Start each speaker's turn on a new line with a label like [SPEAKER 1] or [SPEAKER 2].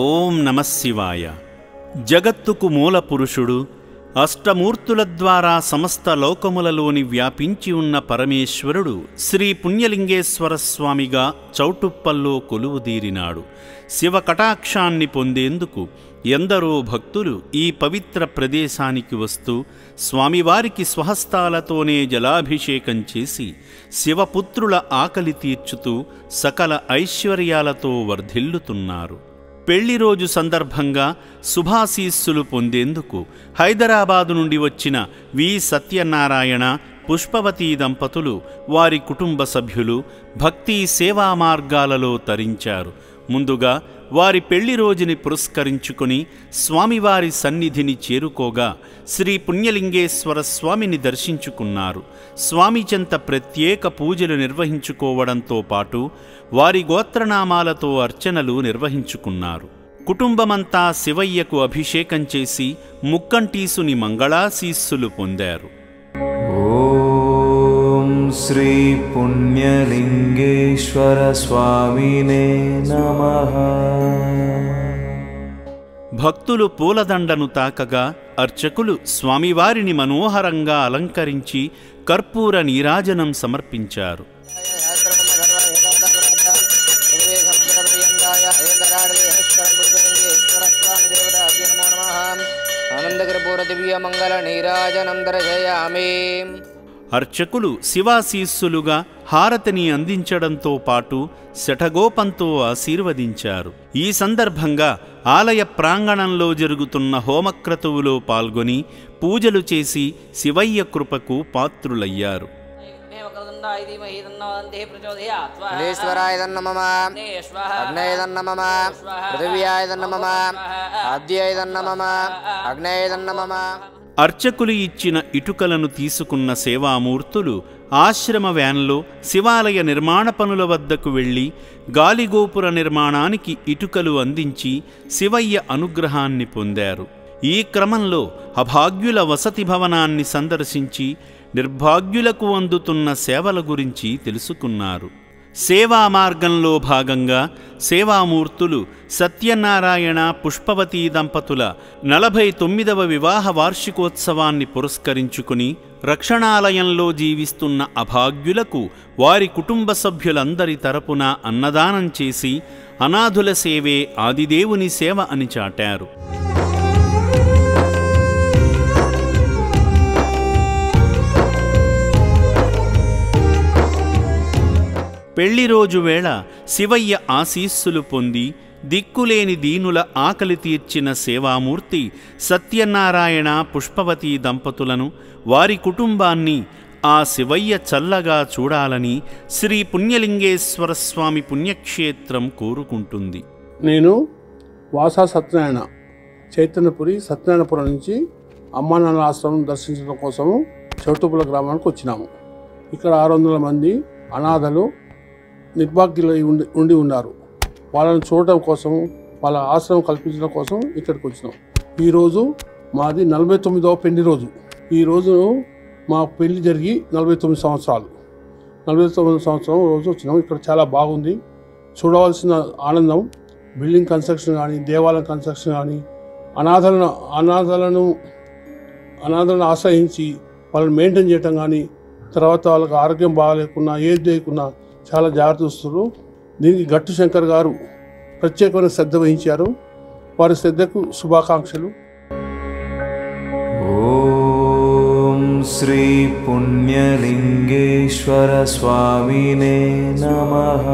[SPEAKER 1] ఓం నమః శివాయ. జగత్తుకు మూల పురుషుడు, అష్టమూర్తుల ద్వారా సమస్త లోకములలోని వ్యాపించి ఉన్న పరమేశ్వరుడు శ్రీ పుణ్యలింగేశ్వర స్వామిగా చౌటుప్పల్లో కొలువుదీరినాడు. శివ కటాక్షాన్ని పొందేందుకు ఎందరో భక్తులు ఈ పవిత్ర ప్రదేశానికి వస్తూ స్వామివారికి స్వహస్తాలతోనే జలాభిషేకం చేసి శివపుత్రుల ఆకలి తీర్చుతూ సకల ఐశ్వర్యాలతో వర్ధిల్లుతున్నారు. పెళ్లి రోజు సందర్భంగా శుభాశీస్సులు పొందేందుకు హైదరాబాదు నుండి వచ్చిన వి సత్యనారాయణ, పుష్పవతి దంపతులు వారి కుటుంబ సభ్యులు భక్తి సేవా మార్గాలలో తరించారు. ముందుగా వారి పెళ్లి రోజుని పురస్కరించుకొని స్వామివారి సన్నిధిని చేరుకోగా శ్రీ పుణ్యలింగేశ్వర స్వామిని దర్శించుకున్నారు. స్వామి చెంత ప్రత్యేక పూజలు నిర్వహించుకోవడంతో పాటు వారి గోత్రనామాలతో అర్చనలు నిర్వహించుకున్నారు. కుటుంబమంతా శివయ్యకు అభిషేకం చేసి ముక్కంటీసుని మంగళాశీస్సులు పొందారు.
[SPEAKER 2] శ్రీ పుణ్యలింగేశ్వర స్వామినే నమః.
[SPEAKER 1] భక్తులు పూలదండను తాకగా అర్చకులు స్వామివారిని మనోహరంగా అలంకరించి కర్పూర నీరాజనం సమర్పించారు. అర్చకులు శివాశీస్సులుగా హారతిని అందించడంతో పాటు శఠగోపంతో ఆశీర్వదించారు. ఈ సందర్భంగా ఆలయ ప్రాంగణంలో జరుగుతున్న హోమక్రతువులో పాల్గొని పూజలు చేసి శివయ్య కృపకు పాత్రులయ్యారు. అర్చకులు ఇచ్చిన ఇటుకలను తీసుకున్న సేవామూర్తులు ఆశ్రమ వ్యాన్లో శివాలయ నిర్మాణ పనుల వద్దకు వెళ్లి గాలిగోపుర నిర్మాణానికి ఇటుకలు అందించి శివయ్య అనుగ్రహాన్ని పొందారు. ఈ క్రమంలో అభాగ్యుల వసతి భవనాన్ని సందర్శించి నిర్భాగ్యులకు అందుతున్న సేవల గురించి తెలుసుకున్నారు. సేవా మార్గంలో భాగంగా సేవామూర్తులు సత్యనారాయణ, పుష్పవతి దంపతుల 49వ వివాహ వార్షికోత్సవాన్ని పురస్కరించుకుని రక్షణాలయంలో జీవిస్తున్న అభాగ్యులకు వారి కుటుంబ సభ్యులందరి తరపున అన్నదానం చేసి అనాథుల సేవే ఆదిదేవుని సేవ అని చాటారు. పెళ్లి రోజు వేళ శివయ్య ఆశీస్సులు పొంది దిక్కులేని దీనుల ఆకలి తీర్చిన సేవామూర్తి సత్యనారాయణ, పుష్పవతి దంపతులను, వారి కుటుంబాన్ని ఆ శివయ్య చల్లగా చూడాలని శ్రీ పుణ్యలింగేశ్వర స్వామి పుణ్యక్షేత్రం కోరుకుంటుంది.
[SPEAKER 3] నేను వాసా సత్యనారాయణ, చైతన్యపురి సత్యనారాయణపురం నుంచి అమ్మానాన్న ఆశ్రమం దర్శించడం కోసము చౌటుప్పల గ్రామానికి వచ్చినాము. ఇక్కడ 600 మంది అనాథలు నిర్భాగ్యులు ఉండి ఉన్నారు. వాళ్ళని చూడటం కోసం, వాళ్ళ ఆశ్రమం కల్పించడం కోసం ఇక్కడికి వచ్చినాం. ఈరోజు మాది 49వ పెళ్లి రోజు. ఈరోజు మా పెళ్లి జరిగి 49 సంవత్సరాలు. 49 సంవత్సరం రోజు వచ్చినాం. ఇక్కడ చాలా బాగుంది. చూడవలసిన ఆనందం, బిల్డింగ్ కన్స్ట్రక్షన్ కానీ, దేవాలయం కన్స్ట్రక్షన్ కానీ, అనాథలను ఆశ్రయించి వాళ్ళని మెయింటైన్ చేయటం కానీ, తర్వాత వాళ్ళకి ఆరోగ్యం బాగాలేకున్నా, ఏది లేకున్నా చాలా జాగ్రత్త చూస్తారు. దీనికి గట్టు శంకర్ గారు ప్రత్యేకమైన శ్రద్ధ వహించారు. వారి శ్రద్ధకు శుభాకాంక్షలు.
[SPEAKER 2] ఓం శ్రీ పుణ్యలింగేశ్వర స్వామినే నమః.